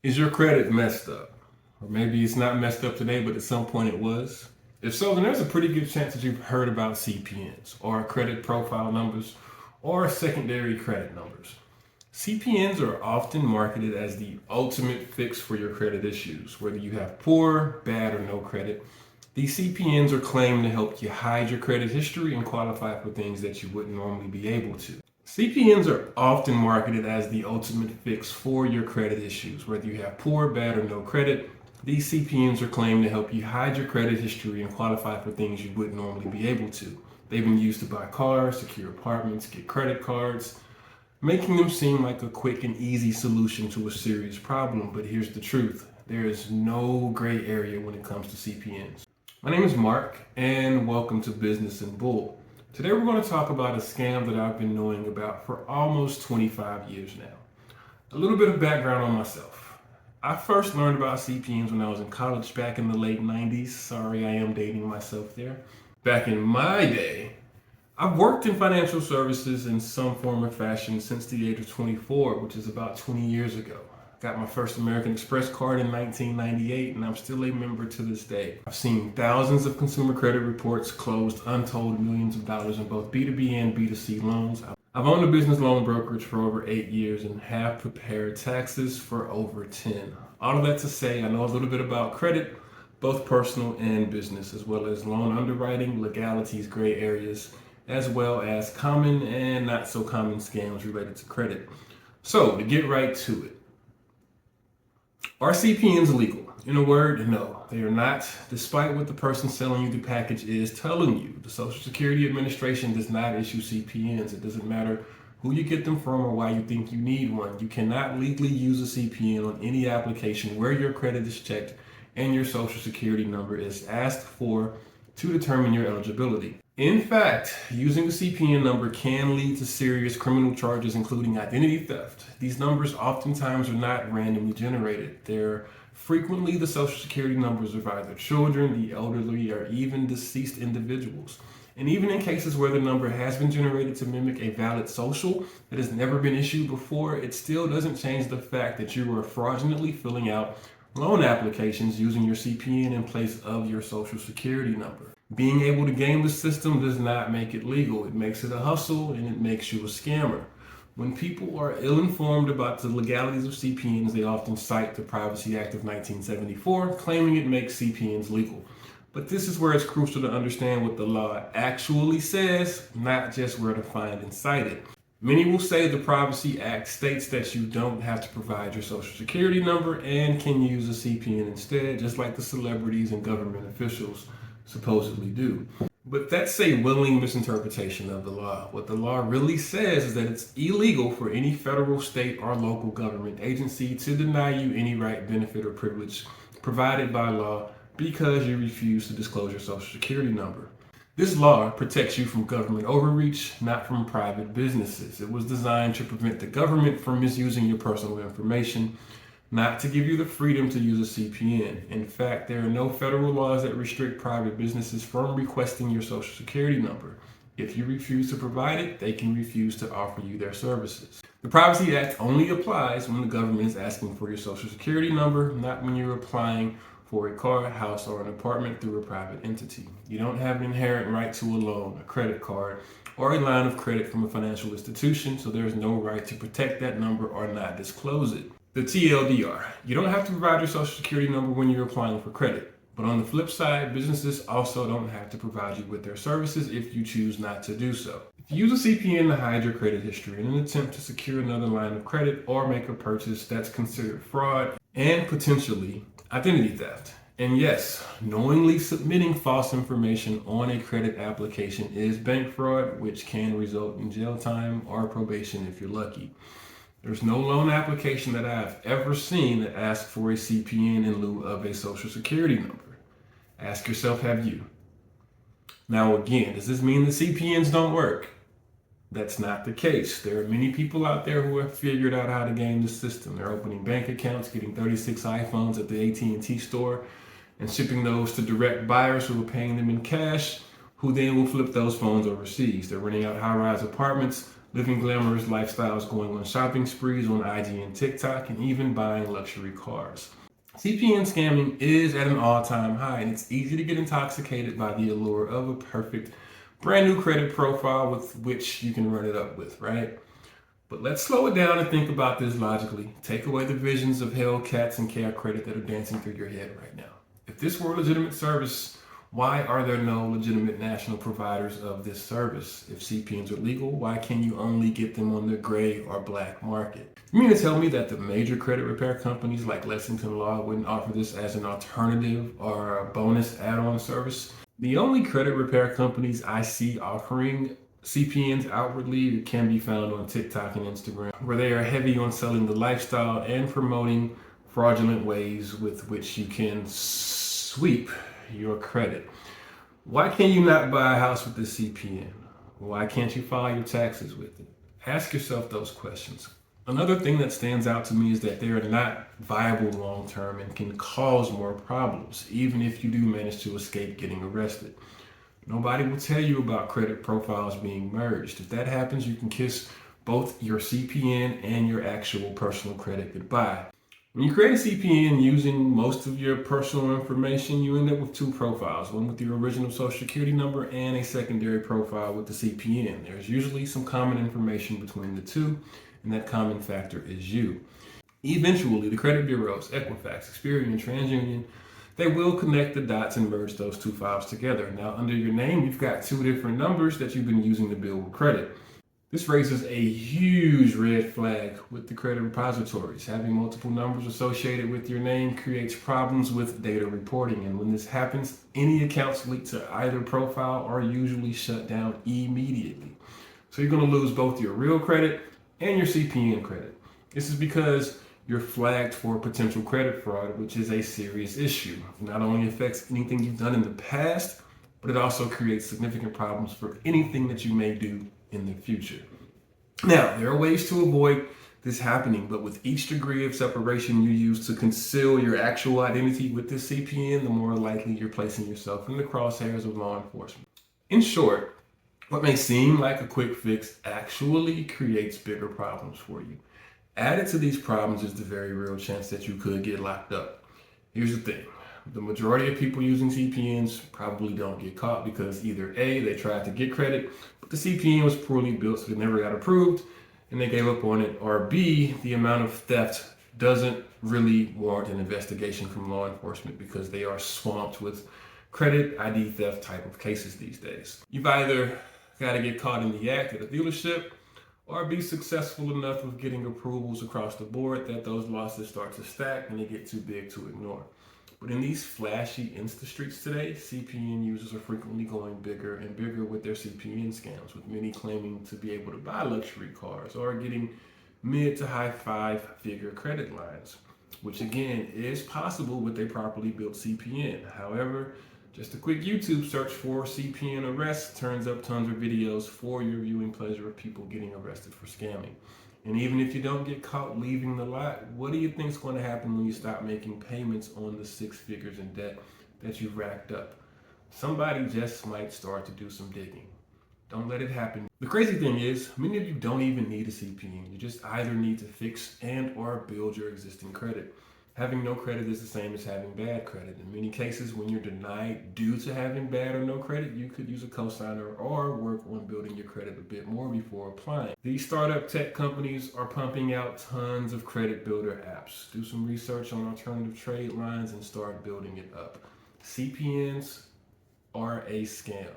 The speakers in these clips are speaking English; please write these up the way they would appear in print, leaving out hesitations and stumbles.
Is your credit messed up? Or maybe it's not messed up today, but at some point it was. If so, then there's a pretty good chance that you've heard about CPNs, or credit profile numbers, or secondary credit numbers. CPNs are often marketed as the ultimate fix for your credit issues, whether you have poor, bad, or no credit. These CPNs are claimed to help you hide your credit history and qualify for things that you wouldn't normally be able to. CPNs are often marketed as the ultimate fix for your credit issues, whether you have poor, bad, or no credit. These CPNs are claimed to help you hide your credit history and qualify for things you wouldn't normally be able to. They've been used to buy cars, secure apartments, get credit cards, making them seem like a quick and easy solution to a serious problem. But here's the truth: there is no gray area when it comes to CPNs. My name is Mark, and welcome to Business and Bull. Today we're going to talk about a scam that I've been knowing about for almost 25 years now. A little bit of background on myself. I first learned about CPNs when I was in college back in the late 90s. Sorry, I am dating myself there. Back in my day, I've worked in financial services in some form or fashion since the age of 24, which is about 20 years ago. Got my first American Express card in 1998, and I'm still a member to this day. I've seen thousands of consumer credit reports, closed untold millions of dollars in both B2B and B2C loans. I've owned a business loan brokerage for over 8 years and have prepared taxes for over 10. All of that to say, I know a little bit about credit, both personal and business, as well as loan underwriting, legalities, gray areas, as well as common and not so common scams related to credit. So, to get right to it, are CPNs legal? In a word, no, they are not, despite what the person selling you the package is telling you. The Social Security Administration does not issue CPNs. It doesn't matter who you get them from or why you think you need one. You cannot legally use a CPN on any application where your credit is checked and your Social Security number is asked for to determine your eligibility. In fact, using the CPN number can lead to serious criminal charges, including identity theft. These numbers oftentimes are not randomly generated. They're frequently the Social Security numbers of either children, the elderly, or even deceased individuals. And even in cases where the number has been generated to mimic a valid social that has never been issued before, it still doesn't change the fact that you were fraudulently filling out loan applications using your CPN in place of your Social Security number. Being able to game the system does not make it legal. It makes it a hustle and it makes you a scammer. When people are ill-informed about the legalities of CPNs, they often cite the Privacy Act of 1974, claiming it makes CPNs legal. But this is where it's crucial to understand what the law actually says, not just where to find and cite it. Many will say the Privacy Act states that you don't have to provide your Social Security number and can use a CPN instead, just like the celebrities and government officials supposedly do. But that's a willing misinterpretation of the law. What the law really says is that it's illegal for any federal, state, or local government agency to deny you any right, benefit, or privilege provided by law because you refuse to disclose your Social Security number. This law protects you from government overreach, not from private businesses. It was designed to prevent the government from misusing your personal information, not to give you the freedom to use a CPN. In fact, there are no federal laws that restrict private businesses from requesting your Social Security number. If you refuse to provide it, they can refuse to offer you their services. The Privacy Act only applies when the government is asking for your Social Security number, not when you're applying for a car, house, or an apartment through a private entity. You don't have an inherent right to a loan, a credit card, or a line of credit from a financial institution, so there is no right to protect that number or not disclose it. The TLDR. You don't have to provide your Social Security number when you're applying for credit. But on the flip side, businesses also don't have to provide you with their services if you choose not to do so. If you use a CPN to hide your credit history in an attempt to secure another line of credit or make a purchase, that's considered fraud and potentially identity theft. And yes, knowingly submitting false information on a credit application is bank fraud, which can result in jail time or probation if you're lucky. There's no loan application that I've ever seen that asks for a CPN in lieu of a Social Security number. Ask yourself, have you? Now again, does this mean the CPNs don't work? That's not the case. There are many people out there who have figured out how to game the system. They're opening bank accounts, getting 36 iPhones at the AT&T store, and shipping those to direct buyers who are paying them in cash, who then will flip those phones overseas. They're renting out high-rise apartments, living glamorous lifestyles, going on shopping sprees on IG and TikTok, and even buying luxury cars. CPN scamming is at an all-time high, and it's easy to get intoxicated by the allure of a perfect brand new credit profile with which you can run it up with, right? But let's slow it down and think about this logically. Take away the visions of Hellcats and Care Credit that are dancing through your head right now. If this were a legitimate service, why are there no legitimate national providers of this service? If CPNs are legal, why can you only get them on the gray or black market? You mean to tell me that the major credit repair companies like Lexington Law wouldn't offer this as an alternative or a bonus add-on service? The only credit repair companies I see offering CPNs outwardly can be found on TikTok and Instagram, where they are heavy on selling the lifestyle and promoting fraudulent ways with which you can sweep your credit. Why can you not buy a house with the CPN? Why can't you file your taxes with it? Ask yourself those questions. Another thing that stands out to me is that they are not viable long term and can cause more problems, even if you do manage to escape getting arrested. Nobody will tell you about credit profiles being merged. If that happens, you can kiss both your CPN and your actual personal credit goodbye. When you create a CPN using most of your personal information, you end up with two profiles, one with your original social security number and a secondary profile with the CPN. There's usually some common information between the two, and that common factor is you. Eventually, the credit bureaus, Equifax, Experian, TransUnion, they will connect the dots and merge those two files together. Now, under your name, you've got two different numbers that you've been using to build credit. This raises a huge red flag with the credit repositories. Having multiple numbers associated with your name creates problems with data reporting. And when this happens, any accounts linked to either profile are usually shut down immediately. So you're going to lose both your real credit and your CPN credit. This is because you're flagged for potential credit fraud, which is a serious issue. It not only affects anything you've done in the past, but it also creates significant problems for anything that you may do in the future. Now, there are ways to avoid this happening, but with each degree of separation you use to conceal your actual identity with this CPN, the more likely you're placing yourself in the crosshairs of law enforcement. In short, what may seem like a quick fix actually creates bigger problems for you. Added to these problems is the very real chance that you could get locked up. Here's the thing. The majority of people using CPNs probably don't get caught because either A, they tried to get credit, but the CPN was poorly built so they never got approved and they gave up on it, or B, the amount of theft doesn't really warrant an investigation from law enforcement because they are swamped with credit ID theft type of cases these days. You've either got to get caught in the act at a dealership or be successful enough with getting approvals across the board that those losses start to stack and they get too big to ignore. But in these flashy Insta streets today, CPN users are frequently going bigger and bigger with their CPN scams, with many claiming to be able to buy luxury cars or getting mid to high five-figure credit lines, which again is possible with a properly built CPN. However, just a quick YouTube search for CPN arrests turns up tons of videos for your viewing pleasure of people getting arrested for scamming. And even if you don't get caught leaving the lot, what do you think is going to happen when you stop making payments on the six figures in debt that you've racked up? Somebody just might start to do some digging. Don't let it happen. The crazy thing is, many of you don't even need a CPN. You just either need to fix and or build your existing credit. Having no credit is the same as having bad credit. In many cases, when you're denied due to having bad or no credit, you could use a cosigner or work on building your credit a bit more before applying. These startup tech companies are pumping out tons of credit builder apps. Do some research on alternative trade lines and start building it up. CPNs are a scam,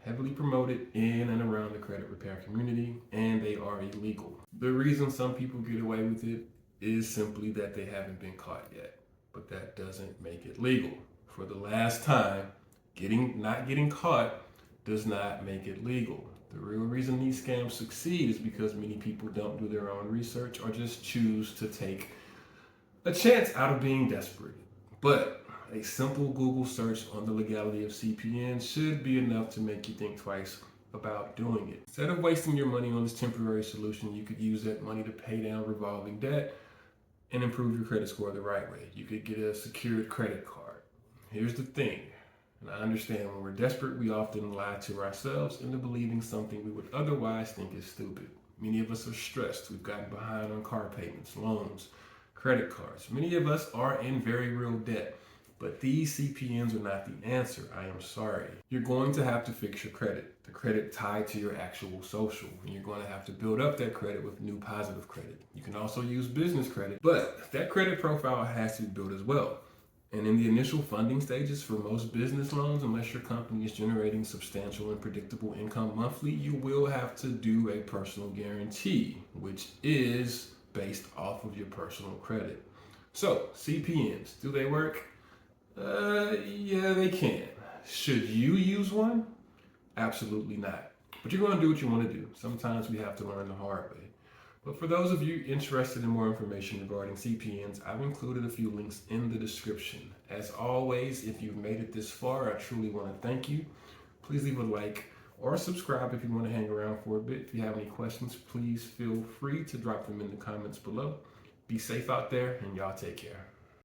heavily promoted in and around the credit repair community, and they are illegal. The reason some people get away with it is simply that they haven't been caught yet, but that doesn't make it legal. For the last time, not getting caught does not make it legal. The real reason these scams succeed is because many people don't do their own research or just choose to take a chance out of being desperate. But a simple Google search on the legality of CPN should be enough to make you think twice about doing it. Instead of wasting your money on this temporary solution, you could use that money to pay down revolving debt and improve your credit score the right way. You could get a secured credit card. Here's the thing, and I understand when we're desperate, we often lie to ourselves into believing something we would otherwise think is stupid. Many of us are stressed. We've gotten behind on car payments, loans, credit cards. Many of us are in very real debt. But these CPNs are not the answer. I am sorry. You're going to have to fix your credit, the credit tied to your actual social. And you're going to have to build up that credit with new positive credit. You can also use business credit, but that credit profile has to be built as well. And in the initial funding stages for most business loans, unless your company is generating substantial and predictable income monthly, you will have to do a personal guarantee, which is based off of your personal credit. So, CPNs, do they work? Yeah, they can. Should you use one? Absolutely not. But you're going to do what you want to do. Sometimes we have to learn the hard way. But for those of you interested in more information regarding CPNs, I've included a few links in the description. As always, if you've made it this far, I truly want to thank you. Please leave a like or subscribe if you want to hang around for a bit. If you have any questions, please feel free to drop them in the comments below. Be safe out there, and y'all take care.